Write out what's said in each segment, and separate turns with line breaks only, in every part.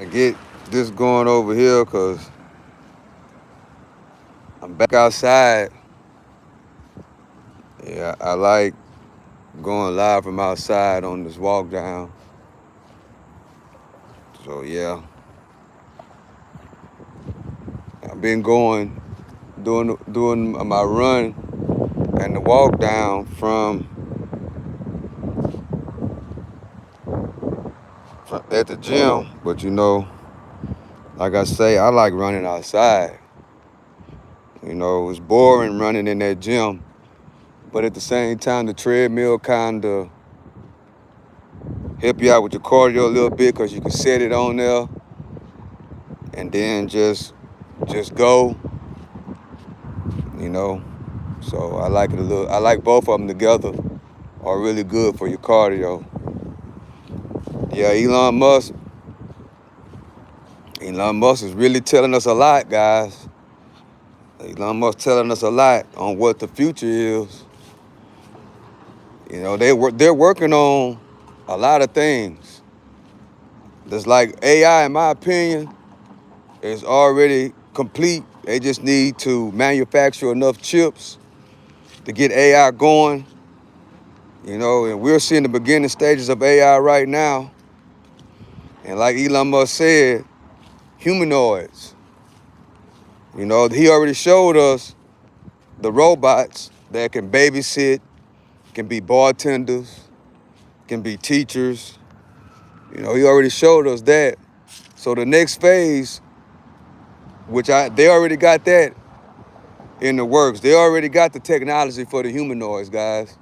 I get this going over here because I'm back outside. Yeah, I like going live from outside on this walk down. So yeah, I've been doing my run and the walk down from at the gym. But like I say, I like running outside. It's boring running in that gym, but at the same time, the treadmill kind of help you out with your cardio a little bit because you can set it on there and then just go. You know, so I like it a little. I like both of them together. Are really good for your cardio. Yeah, Elon Musk is really telling us a lot, guys. Elon Musk telling us a lot on what the future is. They're working on a lot of things. Just like AI, in my opinion, is already complete. They just need to manufacture enough chips to get AI going. And we're seeing the beginning stages of AI right now. And like Elon Musk said, humanoids. He already showed us the robots that can babysit, can be bartenders, can be teachers. He already showed us that. So the next phase, they already got that in the works. They already got the technology for the humanoids, guys.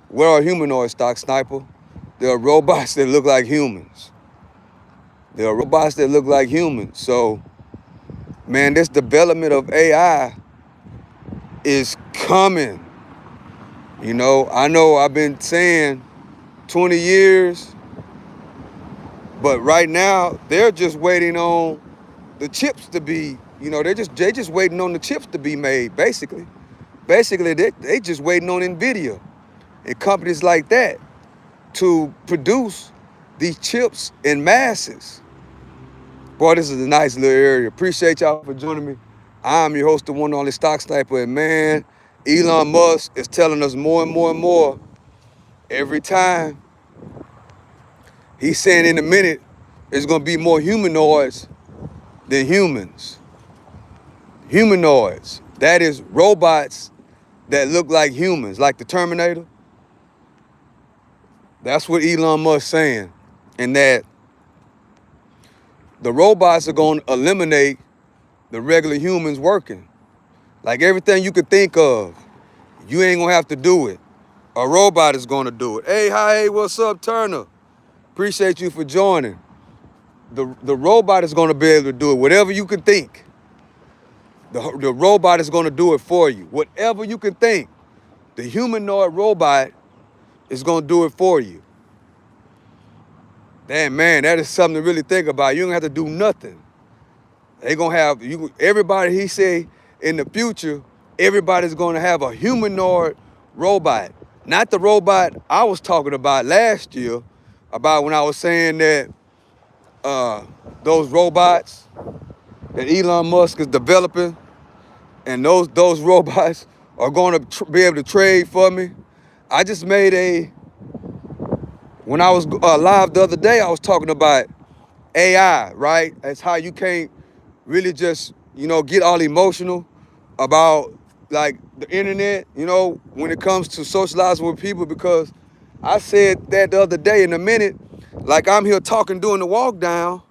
What are humanoids, Stock Sniper? They are robots that look like humans. They are robots that look like humans. So, man, this development of AI is coming. I know I've been saying 20 years, but right now they're just waiting on the chips to be, they just waiting on the chips to be made, basically. Basically, they just waiting on NVIDIA and companies like that to produce these chips in masses. Boy, this is a nice little area. Appreciate y'all for joining me. I'm your host, the one and only Stock Sniper, and man, Elon Musk is telling us more and more and more every time. He's saying in a minute, it's gonna be more humanoids than humans. Humanoids, that is robots that look like humans, like the Terminator. That's what Elon Musk saying. And that the robots are gonna eliminate the regular humans working. Like everything you could think of, you ain't gonna have to do it. A robot is gonna do it. Hey, what's up, Turner? Appreciate you for joining. The robot is gonna be able to do it. Whatever you can think, the robot is gonna do it for you. Whatever you can think, the humanoid robot is gonna do it for you. Damn, man, that is something to really think about. You don't have to do nothing. They gonna have everybody. He say in the future, everybody's gonna have a humanoid robot, not the robot I was talking about last year, about when I was saying that those robots that Elon Musk is developing, and those robots are gonna be able to trade for me. I just made when I was live the other day, I was talking about AI, right? That's how you can't really just, get all emotional about like the internet, when it comes to socializing with people, because I said that the other day. In a minute, like I'm here talking during the walk down,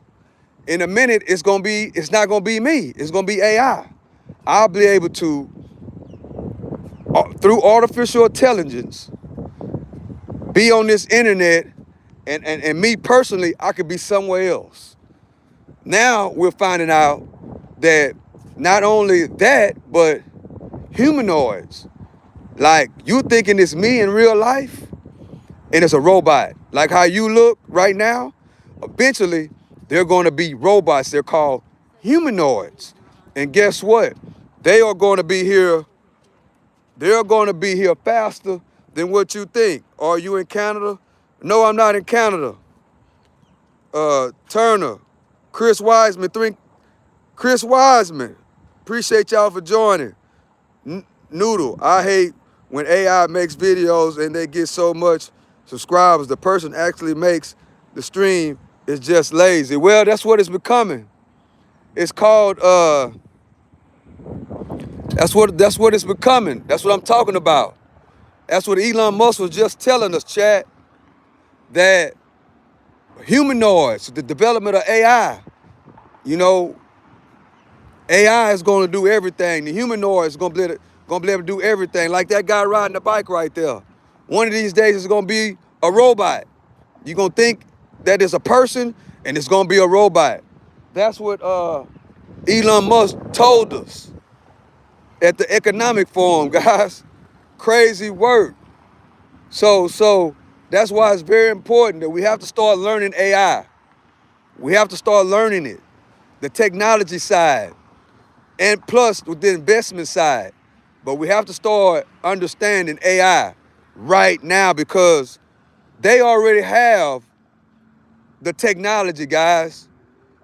in a minute it's not gonna be me, it's gonna be AI. I'll be able to, through artificial intelligence, be on this internet, and me personally, I could be somewhere else. Now we're finding out that not only that, but humanoids. Like, you thinking it's me in real life, and it's a robot. Like how you look right now, eventually they're going to be robots. They're called humanoids. And guess what? They are going to be here. They're going to be here faster than what you think. Are you in Canada? No, I'm not in Canada. Turner, Chris Wiseman, Chris Wiseman, appreciate y'all for joining. Noodle, I hate when AI makes videos and they get so much subscribers. The person actually makes the stream is just lazy. Well, that's what it's becoming. It's called that's what it's becoming. That's what I'm talking about. That's what Elon Musk was just telling us, chat, that humanoids, the development of AI, you know, AI is going to do everything. The humanoid is going to be able to do everything. Like that guy riding the bike right there. One of these days, it's going to be a robot. You're going to think that it's a person, and it's going to be a robot. That's what Elon Musk told us at the economic forum, guys. Crazy work. So that's why it's very important that we have to start learning AI. We have to start learning it. The technology side. And plus with the investment side. But we have to start understanding AI right now because they already have the technology, guys.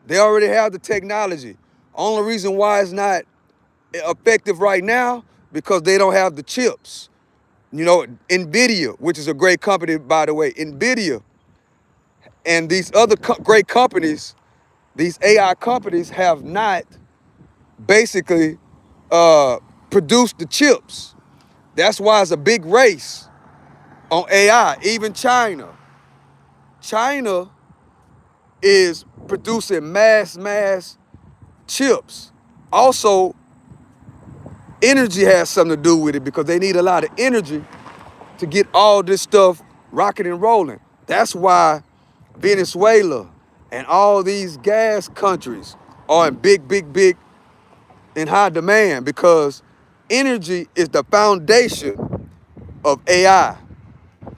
They already have the technology. Only reason why it's not effective right now because they don't have the chips. You know, NVIDIA, which is a great company, by the way, NVIDIA and these other great companies, these AI companies have not basically produced the chips. That's why it's a big race on AI. Even China. China is producing mass chips. Also, energy has something to do with it because they need a lot of energy to get all this stuff rocking and rolling. That's why Venezuela and all these gas countries are in big in high demand because energy is the foundation of AI,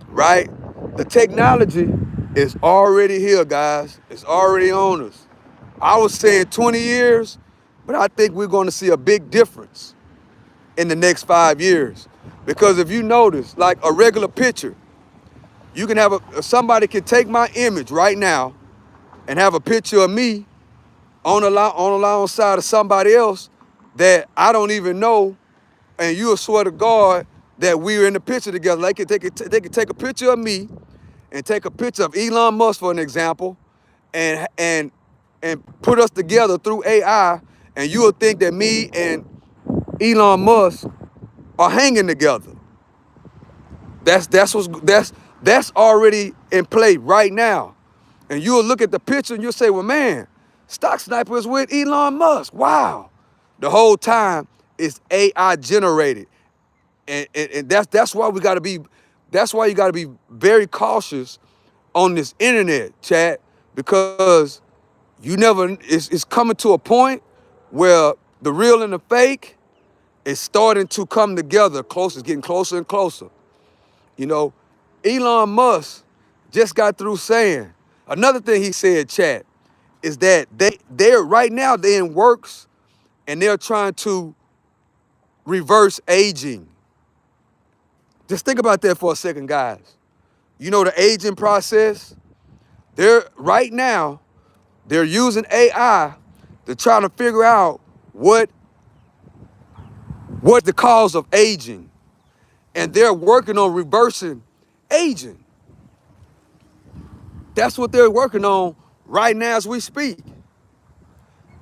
right? The technology is already here, guys. It's already on us. I was saying 20 years, but I think we're going to see a big difference in the next 5 years. Because if you notice, like a regular picture, you can have somebody can take my image right now and have a picture of me on alongside of somebody else that I don't even know, and you'll swear to God that we were in the picture together. They could take a picture of me and take a picture of Elon Musk, for an example, and put us together through AI, and you'll think that me and Elon Musk are hanging together. That's already in play right now. And you'll look at the picture and you'll say, well, man, Stock Sniper is with Elon Musk. Wow. The whole time it's AI generated. And that's why that's why you gotta be very cautious on this internet, chat, because it's coming to a point where the real and the fake is starting to come together closer, it's getting closer and closer. You know, Elon Musk just got through saying, another thing he said, chat, is that they're right now they're in works and they're trying to reverse aging. Just think about that for a second, guys. You know the aging process? Right now, they're using AI to try to figure out what the cause of aging. And they're working on reversing aging. That's what they're working on right now as we speak.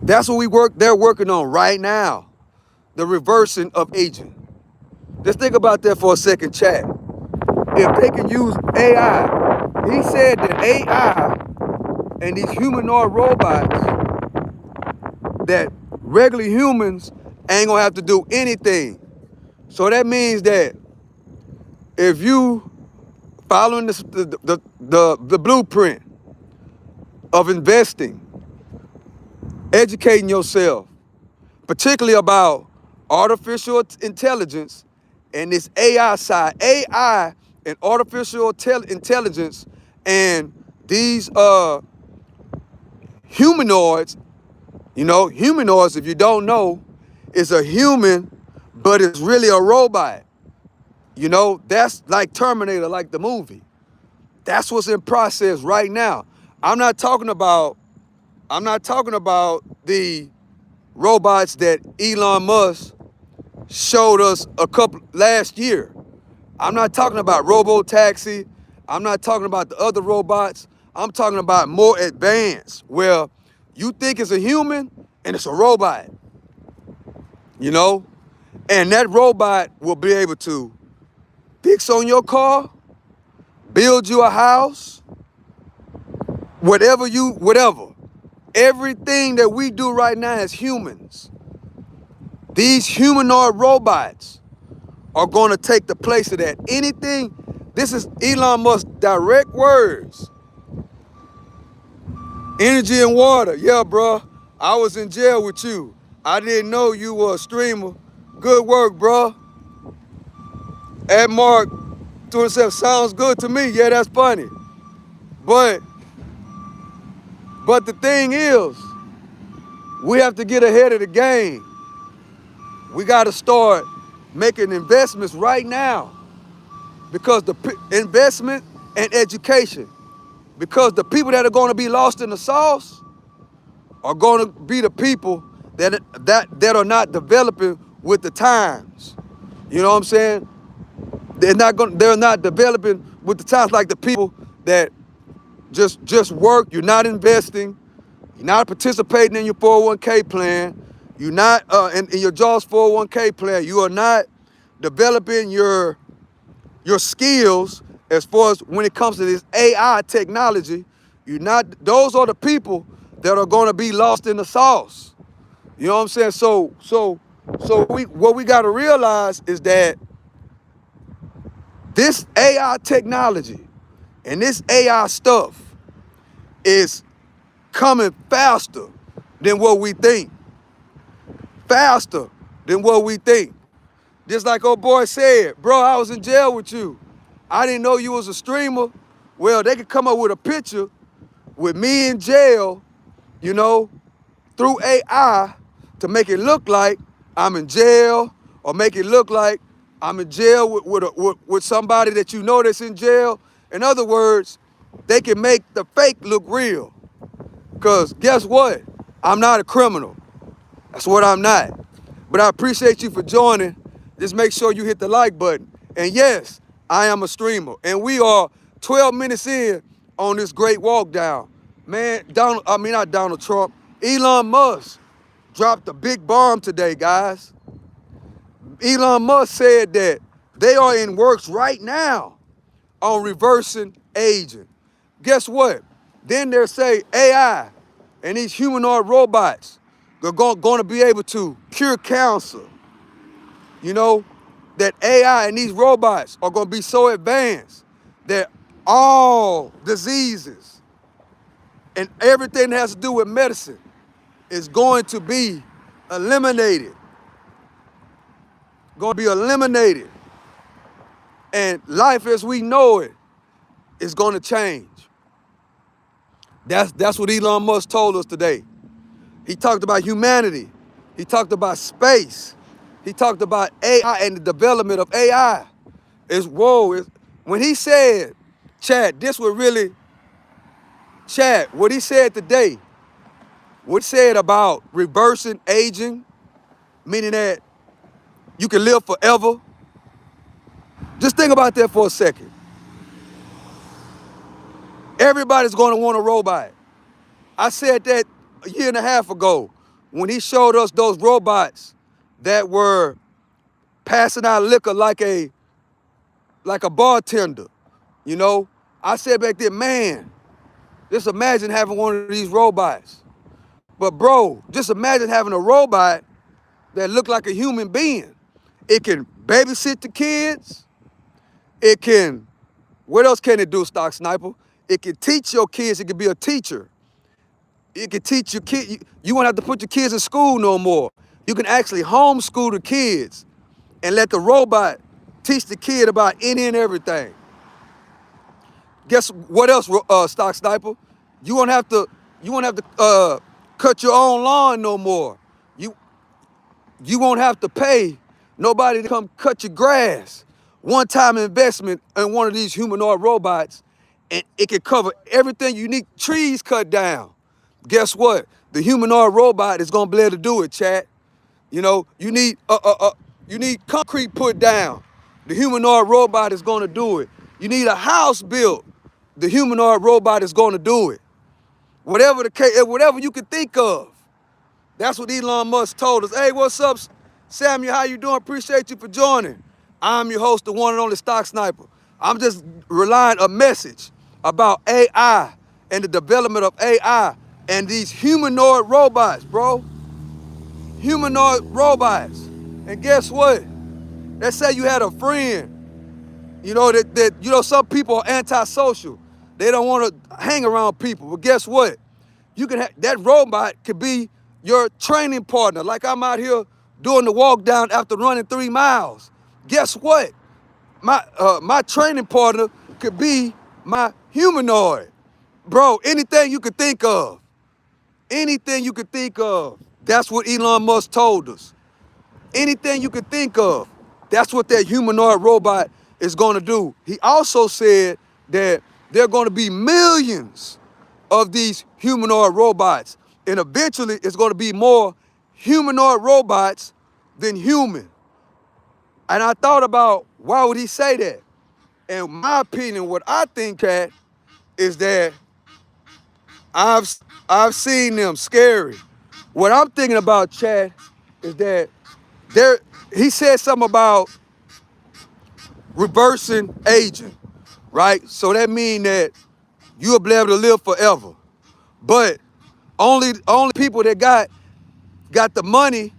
That's what they're working on right now. The reversing of aging. Just think about that for a second, chat. If they can use AI, he said that AI and these humanoid robots, that regular humans ain't gonna have to do anything. So that means that if you following the blueprint of investing, educating yourself, particularly about artificial intelligence and this AI side, AI and artificial intelligence and these humanoids, humanoids, if you don't know, is a human, but it's really a robot. That's like Terminator, like the movie. That's what's in process right now. I'm not talking about I'm not talking about the robots that Elon Musk showed us last year. I'm not talking about Robotaxi. I'm not talking about the other robots. I'm talking about more advanced, where you think it's a human and it's a robot, you know? And that robot will be able to fix on your car, build you a house, whatever. Everything that we do right now as humans, these humanoid robots are going to take the place of that. Anything, this is Elon Musk's direct words. Energy and water. Yeah, bro. I was in jail with you. I didn't know you were a streamer. Good work, bro. At Mark 27 sounds good to me. Yeah, that's funny. But the thing is, we have to get ahead of the game. We got to start making investments right now, because the investment and education, because the people that are going to be lost in the sauce are going to be the people that are not developing with the times. You know what I'm saying? They're not developing with the times, like the people that just work. You're not investing. You're not participating in your 401k plan. You're not in your job's 401k plan. You are not developing your skills as far as when it comes to this AI technology. You're not. Those are the people that are going to be lost in the sauce. You know what I'm saying? So what we got to realize is that this AI technology and this AI stuff is coming faster than what we think. Faster than what we think. Just like old boy said, bro, I was in jail with you. I didn't know you was a streamer. Well, they could come up with a picture with me in jail, you know, through AI to make it look like I'm in jail, or make it look like I'm in jail with somebody that you know that's in jail. In other words, they can make the fake look real. Because guess what? I'm not a criminal. That's what I'm not. But I appreciate you for joining. Just make sure you hit the like button. And yes, I am a streamer. And we are 12 minutes in on this great walk down. Man, not Donald Trump, Elon Musk dropped a big bomb today, guys. Elon Musk said that they are in works right now on reversing aging. Guess what? Then they say AI and these humanoid robots are going to be able to cure cancer. You know, that AI and these robots are going to be so advanced that all diseases and everything that has to do with medicine is going to be eliminated. Going to be eliminated. And life as we know it is going to change. That's what Elon Musk told us today. He talked about humanity. He talked about space. He talked about AI and the development of AI. When he said, Chad, what he said today, what he said about reversing aging, meaning that you can live forever. Just think about that for a second. Everybody's going to want a robot. I said that a year and a half ago when he showed us those robots that were passing out liquor like a bartender. You know, I said back then, man, just imagine having one of these robots. But bro, just imagine having a robot that looked like a human being. It can babysit the kids. It can, what else can it do, Stock Sniper? It can teach your kids. It can be a teacher. It can teach your kids. You won't have to put your kids in school no more. You can actually homeschool the kids and let the robot teach the kid about any and everything. Guess what else, Stock Sniper? You won't have to cut your own lawn no more. You won't have to pay nobody to come cut your grass. One-time investment in one of these humanoid robots, and it can cover everything you need. Trees cut down. guess what? The humanoid robot is gonna be able to do it, chat. You know, you need concrete put down. The humanoid robot is gonna do it. You need a house built. The humanoid robot is gonna do it. Whatever the case, whatever you can think of. That's what Elon Musk told us. Hey, what's up, Samuel? How you doing? Appreciate you for joining. I'm your host, the one and only Stock Sniper. I'm just relying a message about AI and the development of AI and these humanoid robots, bro. Humanoid robots. And guess what? Let's say you had a friend, you know, that some people are antisocial. They don't want to hang around people. But guess what? You can that robot could be your training partner. Like I'm out here doing the walk down after running 3 miles. Guess what? My training partner could be my humanoid. Bro, anything you could think of. Anything you could think of. That's what Elon Musk told us. Anything you could think of. That's what that humanoid robot is going to do. He also said that there are going to be millions of these humanoid robots. And eventually it's going to be more humanoid robots than human. And I thought about, why would he say that? And my opinion, what I think, Cat, is that I've seen them scary. What I'm thinking about, Chad, is that he said something about reversing aging, right? So that means that you'll be able to live forever. But only people that got the money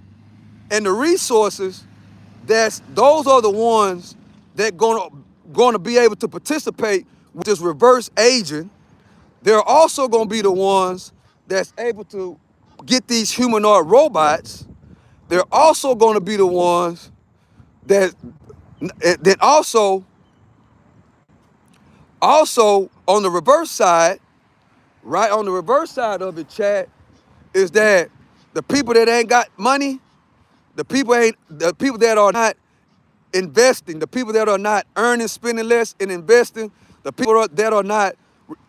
and the resources, those are the ones that gonna be able to participate with this reverse aging. They're also gonna be the ones that's able to get these humanoid robots. They're also gonna be the ones that also on the reverse side, right? On the reverse side of it, Chad, is that the people that ain't got money, the people that are not investing, the people that are not earning, spending less and investing, the people that are not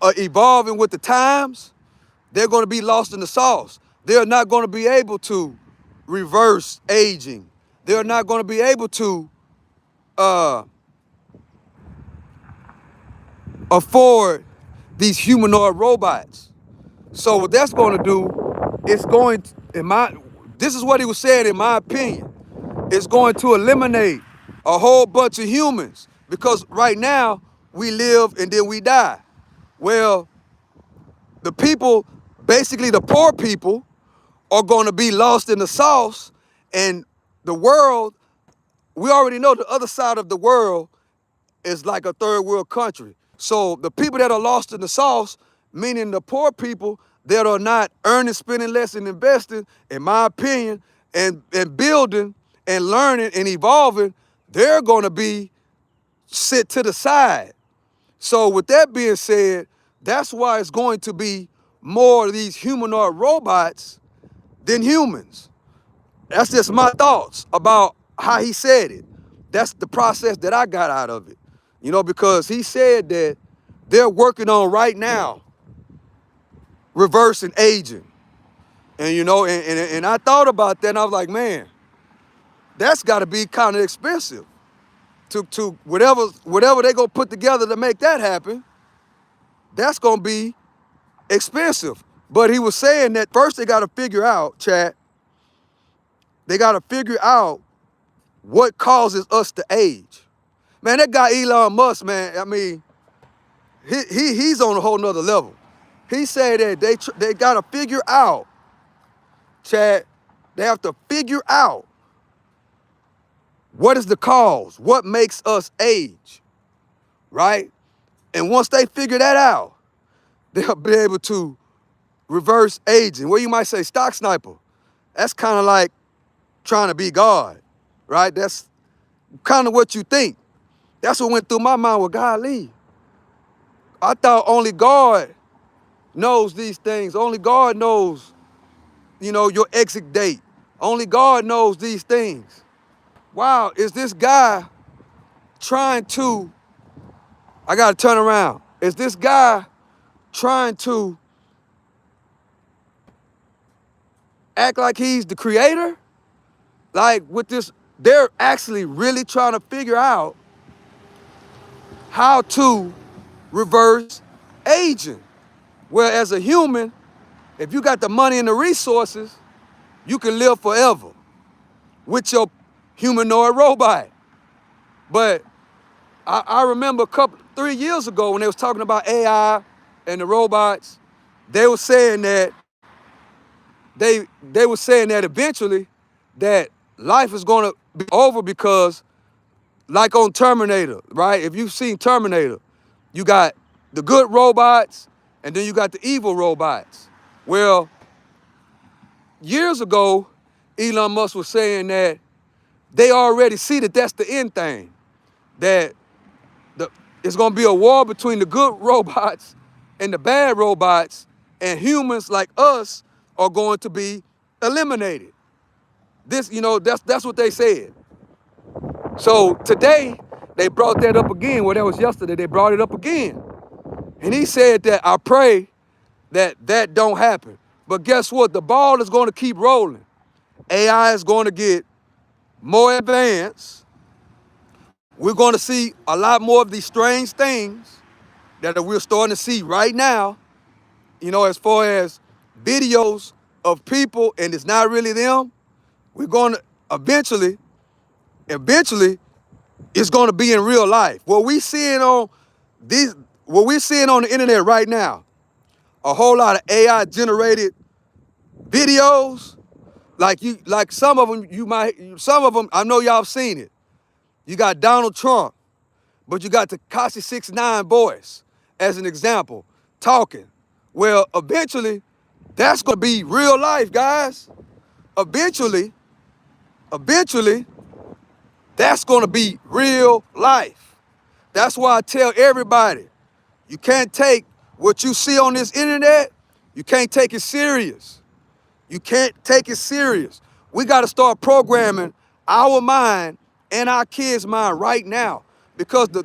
evolving with the times, they're going to be lost in the sauce. They're not going to be able to reverse aging. They're not going to be able to afford these humanoid robots. So what that's going to do, this is what he was saying, in my opinion, it's going to eliminate a whole bunch of humans, because right now we live and then we die. Well, the people, basically the poor people, are going to be lost in the sauce, and the world, we already know the other side of the world is like a third world country. So the people that are lost in the sauce, meaning the poor people that are not earning, spending less, and investing, in my opinion, and building and learning and evolving, they're going to be sit to the side. So with that being said, that's why it's going to be more of these humanoid robots than humans. That's just my thoughts about how he said it. That's the process that I got out of it. You know, because he said that they're working on right now reversing aging. And you know, and I thought about that, and I was like, man, that's got to be kind of expensive to whatever they gonna put together to make that happen. That's gonna be expensive. But he was saying that first they got to figure out, chat. They got to figure out what causes us to age. Man, that guy Elon Musk, man, I mean, he's on a whole nother level. He said that they got to figure out, Chad, they have to figure out what is the cause, what makes us age, right? And once they figure that out, they'll be able to reverse aging. Well, you might say, Stock Sniper, that's kind of like trying to be God, right? That's kind of what you think. That's what went through my mind with golly. I thought only God knows these things. Only God knows, you know, your exit date. Only God knows these things. Wow, is this guy trying to, I gotta turn around. Is this guy trying to act like he's the creator. Like with this, they're actually really trying to figure out how to reverse aging. Where as a human, if you got the money and the resources, you can live forever with your humanoid robot. But I remember 3 years ago when they was talking about AI and the robots, they were saying that they were saying that eventually that life is gonna be over because like on Terminator, right? If you've seen Terminator, you got the good robots and then you got the evil robots. Well, years ago, Elon Musk was saying that they already see that that's the end thing, that it's gonna be a war between the good robots and the bad robots, and humans like us are going to be eliminated. This, that's what they said. So today, they brought that up again. Well, that was yesterday. They brought it up again. And he said that I pray that don't happen. But guess what? The ball is going to keep rolling. AI is going to get more advanced. We're going to see a lot more of these strange things that we're starting to see right now, as far as videos of people and it's not really them. We're going to eventually, it's going to be in real life. What we're seeing on the internet right now, a whole lot of AI generated videos, like some of them, I know y'all have seen it. You got Donald Trump, but you got Tekashi 6ix9ine voice as an example, talking. Well, eventually, that's gonna be real life, guys. Eventually, that's gonna be real life. That's why I tell everybody, you can't take what you see on this internet, you can't take it serious. You can't take it serious. We gotta start programming our mind and our kids' mind right now. Because the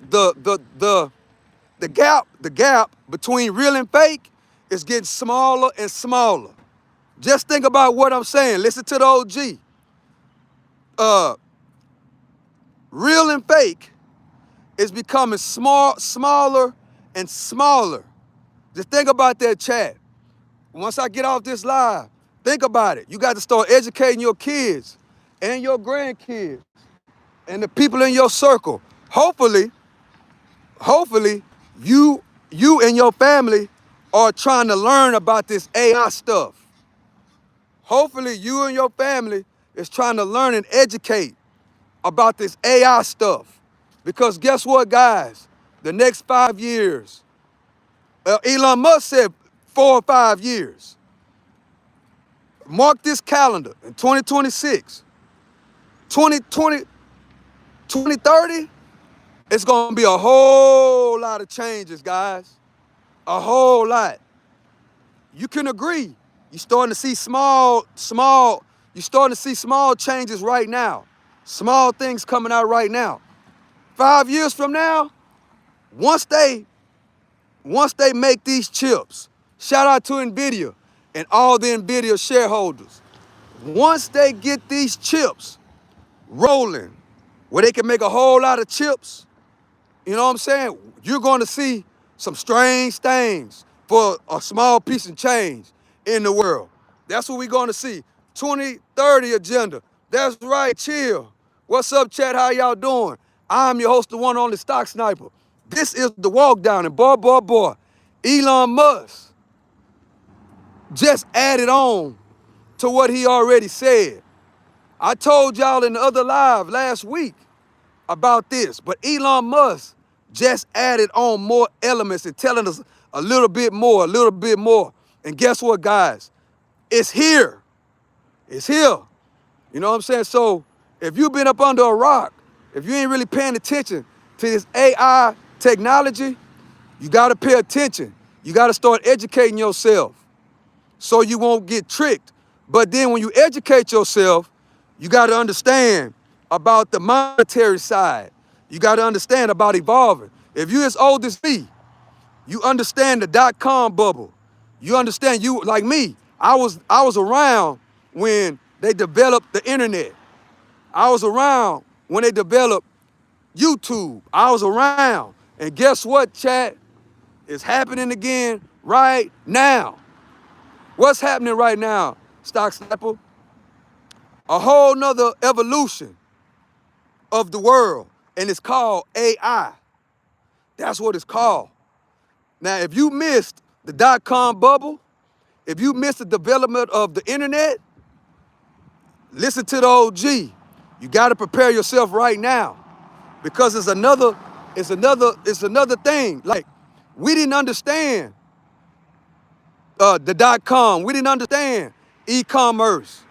gap between real and fake is getting smaller and smaller. Just think about what I'm saying. Listen to the OG. Real and fake is becoming smaller and smaller. Just think about that, chat. Once I get off this live, think about it. You got to start educating your kids and your grandkids and the people in your circle. Hopefully, you and your family are trying to learn about this AI stuff. Hopefully, you and your family is trying to learn and educate about this AI stuff. Because guess what, guys? The next 5 years, Elon Musk said 4 or 5 years. Mark this calendar in 2026, 2020, 2030, it's gonna be a whole lot of changes, guys. A whole lot. You can agree. You're starting to see you're starting to see small changes right now. Small things coming out right now. 5 years from now, once they make these chips, shout out to NVIDIA and all the NVIDIA shareholders. Once they get these chips rolling, where they can make a whole lot of chips, you know what I'm saying? You're going to see some strange things for a small piece of change in the world. That's what we're going to see. 2030 agenda. That's right, chill. What's up, chat? How y'all doing? I'm your host, the one on the Stock Sniper. This is the walk down, and boy, Elon Musk just added on to what he already said. I told y'all in the other live last week about this, but Elon Musk just added on more elements and telling us a little bit more. And guess what, guys? It's here. It's here. You know what I'm saying? So if you've been up under a rock, if you ain't really paying attention to this AI technology, you gotta pay attention. You gotta start educating yourself so you won't get tricked. But then when you educate yourself, you gotta understand about the monetary side. You gotta understand about evolving. If you as old as me, you understand the dot-com bubble. You understand, you like me, I was around when they developed the internet. I was around when they developed YouTube. I was around. And guess what, chat? It's happening again right now. What's happening right now, Stock Sniper? A whole nother evolution of the world. And it's called AI. That's what it's called. Now, if you missed the dot-com bubble, if you missed the development of the internet, listen to the OG. You got to prepare yourself right now, because it's another thing. Like, we didn't understand the dot-com. We didn't understand e-commerce.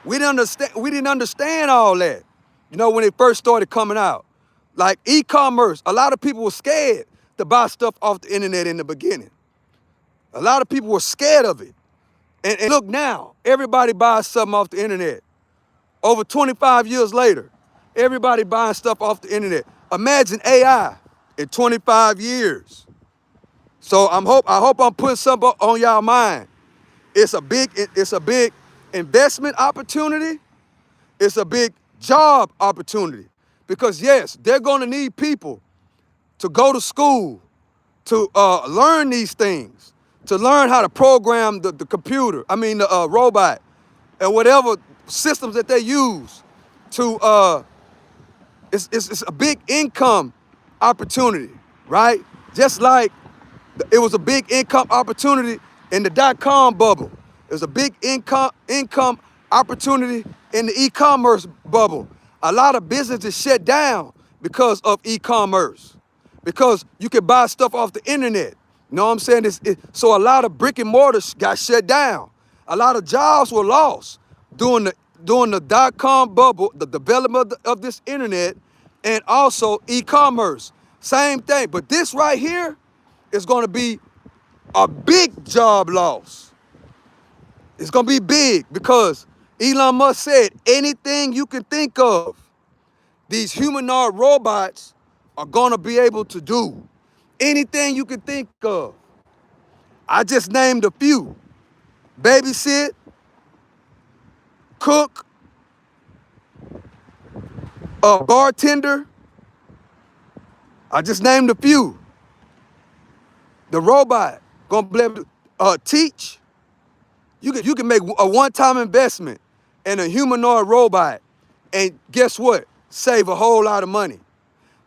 We didn't understand all that. You know, when it first started coming out. Like e-commerce, a lot of people were scared to buy stuff off the internet in the beginning. A lot of people were scared of it. And look now, everybody buys something off the internet. Over 25 years later, everybody buying stuff off the internet. Imagine AI in 25 years. So I hope I'm putting something on y'all mind. It's a big investment opportunity. It's a big job opportunity. Because yes, they're gonna need people to go to school, to learn these things, to learn how to program the computer, the robot, and whatever systems that they use to, it's a big income opportunity, right? Just like it was a big income opportunity in the dot-com bubble. It was a big income opportunity in the e-commerce bubble. A lot of businesses shut down because of e-commerce, because you can buy stuff off the internet. You know what I'm saying? So a lot of brick and mortars got shut down. A lot of jobs were lost during the dot-com bubble, the development of this internet, and also e-commerce. Same thing. But this right here is going to be a big job loss. It's going to be big because Elon Musk said anything you can think of, these humanoid robots are going to be able to do. Anything you can think of. I just named a few. Babysit, cook, a bartender. I just named a few. The robot gonna be able to teach. You can make a one-time investment in a humanoid robot, and guess what? Save a whole lot of money.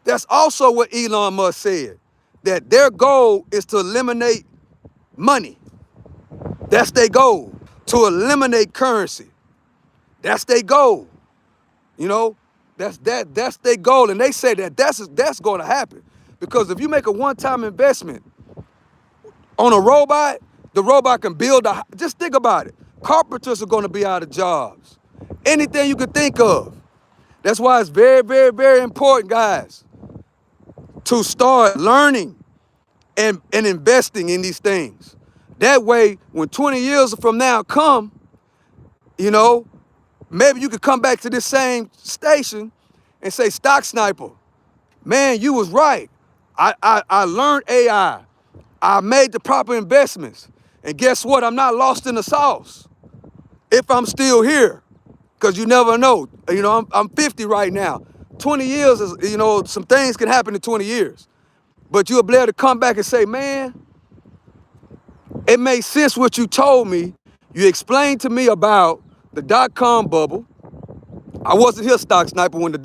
That's also what Elon Musk said, that their goal is to eliminate money. That's their goal, to eliminate currency. That's their goal. You know, that's their goal, and they say that's going to happen, because if you make a one-time investment on a robot, the robot can build just think about it. Carpenters are going to be out of jobs. Anything you can think of. That's why it's very, very, very important, guys, to start learning and investing in these things. That way, when 20 years from now come, you know, maybe you could come back to this same station and say, Stock Sniper, man, you was right. I learned AI. I made the proper investments. And guess what? I'm not lost in the sauce if I'm still here, because you never know. You know, I'm 50 right now. 20 years is, you know, some things can happen in 20 years. But you'll be able to come back and say, man, it made sense what you told me. You explained to me about the dot-com bubble. I wasn't here, Stock Sniper, when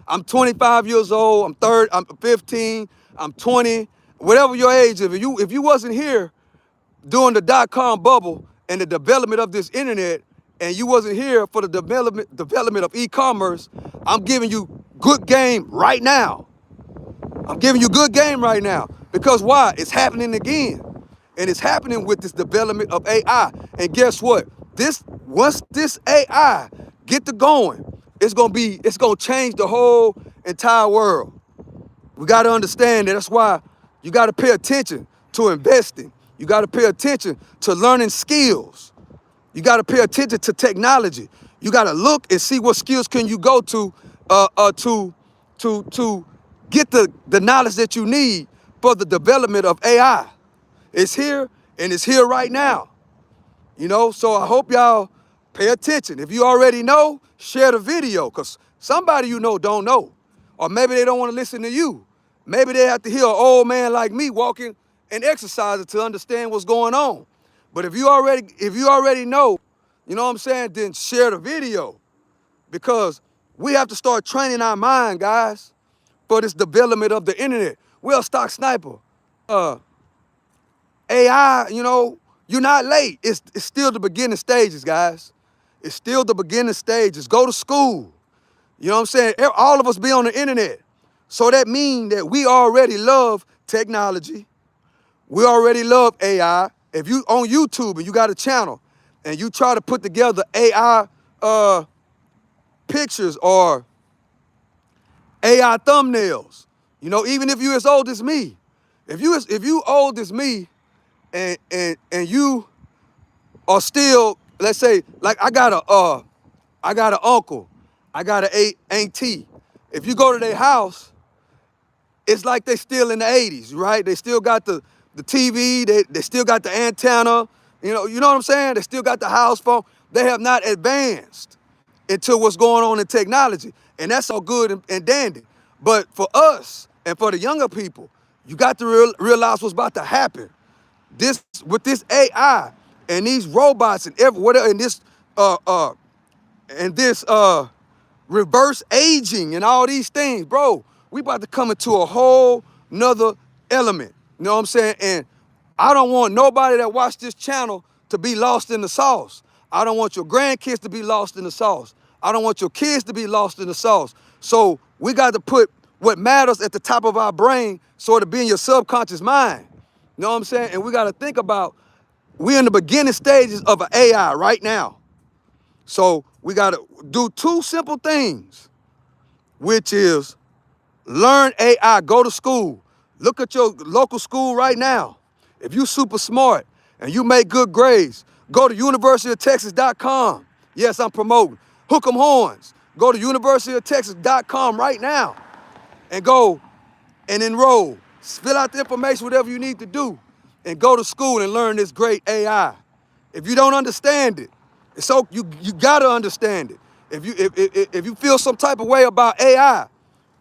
I'm 25 years old, I'm 15, I'm 20, whatever your age is. If you wasn't here during the dot-com bubble and the development of this internet, and you wasn't here for the development of e-commerce, I'm giving you good game right now. I'm giving you good game right now. Because why? It's happening again. And it's happening with this development of AI. And guess what? Once this AI get to going, it's gonna change the whole entire world. We gotta understand that. That's why you gotta pay attention to investing. You gotta pay attention to learning skills. You gotta pay attention to technology. You gotta look and see what skills can you go to get the knowledge that you need for the development of AI. It's here, and it's here right now. You know, so I hope y'all Pay attention. If you already know, share the video, because somebody you know don't know. Or maybe they don't want to listen to you. Maybe they have to hear an old man like me walking and exercising to understand what's going on. But if you already know, you know what I'm saying, then share the video. Because we have to start training our mind, guys, for this development of the internet. We're a stock sniper. AI, you're not late. It's still the beginning stages, guys. It's still the beginning stages. Go to school. You know what I'm saying? All of us be on the internet. So that means that we already love technology. We already love AI. If you on YouTube and you got a channel and you try to put together AI pictures or AI thumbnails, even if you as old as me, if you old as me and you are still, let's say, like I got an uncle, I got an auntie. If you go to their house, it's like they still in the 80s, right? They still got the TV, they still got the antenna, you know what I'm saying? They still got the house phone. They have not advanced into what's going on in technology. And that's all good and dandy. But for us and for the younger people, you got to realize what's about to happen. With this AI and these robots and whatever, and this reverse aging and all these things, bro, we about to come into a whole nother element. You know what I'm saying? And I don't want nobody that watch this channel to be lost in the sauce. I don't want your grandkids to be lost in the sauce. I don't want your kids to be lost in the sauce. So we got to put what matters at the top of our brain so it'll be in your subconscious mind. You know what I'm saying? And we got to think about, we're in the beginning stages of an AI right now. So we got to do two simple things, which is learn AI, go to school. Look at your local school right now. If you super smart and you make good grades, go to universityoftexas.com. Yes, I'm promoting. Hook 'em horns. Go to universityoftexas.com right now and go and enroll. Fill out the information, whatever you need to do, and go to school and learn this great AI. If you don't understand it, so you gotta understand it. If you feel some type of way about AI,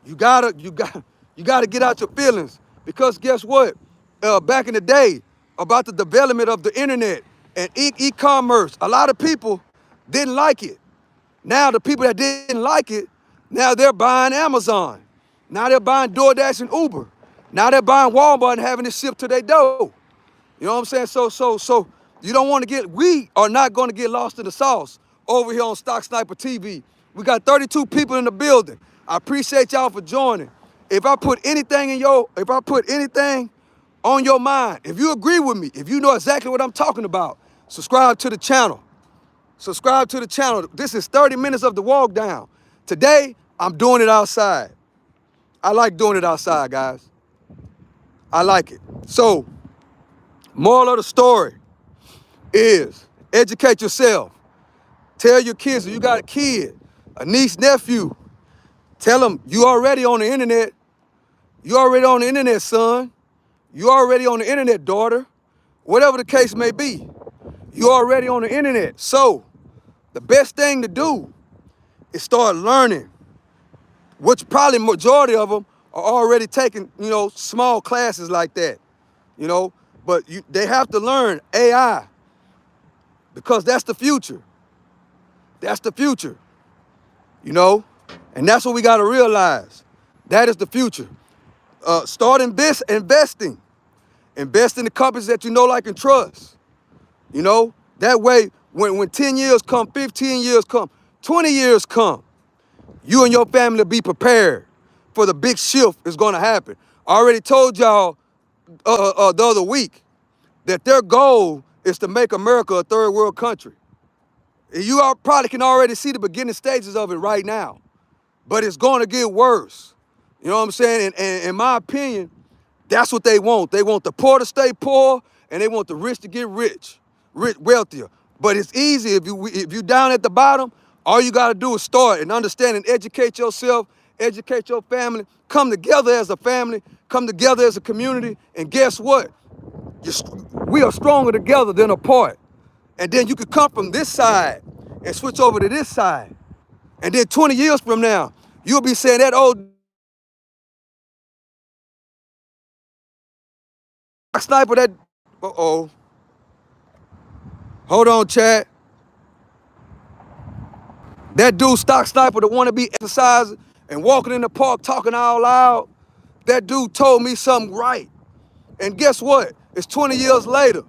you gotta get out your feelings, because guess what? Back in the day, about the development of the internet and e-commerce, a lot of people didn't like it. Now the people that didn't like it, now they're buying Amazon. Now they're buying DoorDash and Uber. Now they're buying Walmart and having it shipped to their door. You know what I'm saying? So you don't want to we are not going to get lost in the sauce over here on Stock Sniper TV. We got 32 people in the building. I appreciate y'all for joining. If I put anything on your mind, if you agree with me, if you know exactly what I'm talking about, subscribe to the channel. Subscribe to the channel. This is 30 minutes of the walk down. Today, I'm doing it outside. I like doing it outside, guys. I like it. So, moral of the story is educate yourself. Tell your kids, if you got a kid, a niece, nephew, tell them you already on the internet. You already on the internet, son. You already on the internet, daughter. Whatever the case may be, you already on the internet. So the best thing to do is start learning, which probably majority of them are already taking, small classes like that, but they have to learn AI, because that's the future. That's the future, and that's what we got to realize. That is the future. Start investing. Invest in the companies that you know, like, and trust. That way, when 10 years come, 15 years come, 20 years come, you and your family will be prepared for the big shift that's going to happen. I already told y'all the other week that their goal is to make America a third world country. And you probably can already see the beginning stages of it right now, but it's going to get worse. You know what I'm saying? And in my opinion, that's what they want. They want the poor to stay poor, and they want the rich to get wealthier. But it's easy if you down at the bottom. All you got to do is start and understand and educate yourself, educate your family, come together as a family, come together as a community, and guess what? We are stronger together than apart. And then you could come from this side and switch over to this side. And then 20 years from now, you'll be saying that old sniper that, uh-oh, hold on, Chad. That dude, stock sniper, that want to be exercising and walking in the park talking out loud, that dude told me something right. And guess what? It's 20 years later,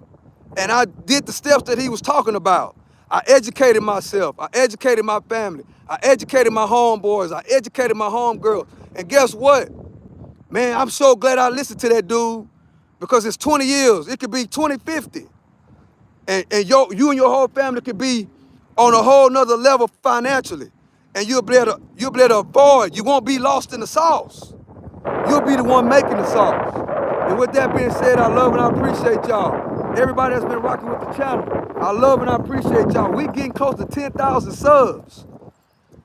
and I did the steps that he was talking about. I educated myself. I educated my family. I educated my homeboys. I educated my homegirls. And guess what? Man, I'm so glad I listened to that dude, because it's 20 years. It could be 2050. And you and your whole family could be on a whole nother level financially. And you'll be able to avoid. You won't be lost in the sauce. You'll be the one making the sauce. And with that being said, I love and I appreciate y'all. Everybody that's been rocking with the channel, I love and I appreciate y'all. We getting close to 10,000 subs.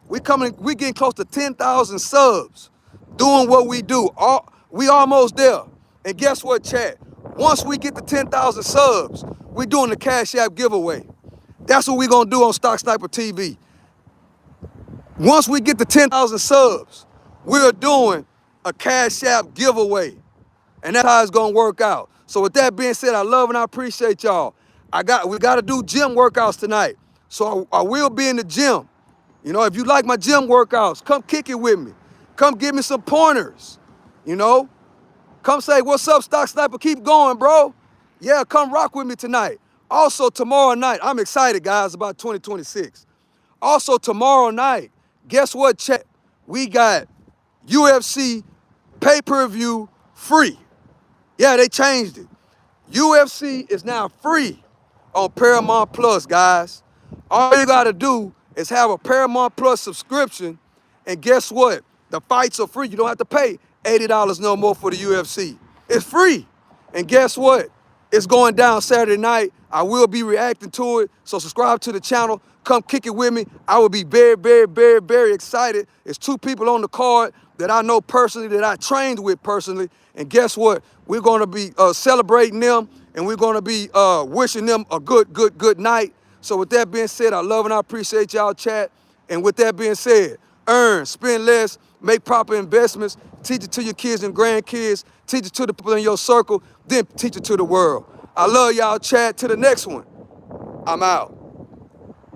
We getting close to 10,000 subs doing what we do. We almost there. And guess what, chat? Once we get to 10,000 subs, we doing the Cash App giveaway. That's what we gonna do on Stock Sniper TV. Once we get to 10,000 subs, we're doing a Cash App giveaway. And that's how it's gonna work out. So with that being said, I love and I appreciate y'all. We gotta do gym workouts tonight. So I will be in the gym. You know, if you like my gym workouts, come kick it with me. Come give me some pointers. You know, come say, what's up, Stock Sniper? Keep going, bro. Yeah, come rock with me tonight. Also, tomorrow night, I'm excited, guys, about 2026. Also, tomorrow night, guess what, chat? We got UFC pay-per-view free. Yeah, they changed it. UFC is now free on Paramount Plus, guys. All you gotta do is have a Paramount Plus subscription, and guess what? The fights are free. You don't have to pay $80 no more for the UFC. It's free. And guess what? It's going down Saturday night. I will be reacting to it, so subscribe to the channel. Come kick it with me. I will be very, very, very, very excited. It's 2 people on the card that I know personally, that I trained with personally. And guess what? We're going to be celebrating them, and we're going to be wishing them a good night. So with that being said, I love and I appreciate y'all, chat. And with that being said, earn, spend less, make proper investments, teach it to your kids and grandkids, teach it to the people in your circle, then teach it to the world. I love y'all, chat. To the next one. I'm out.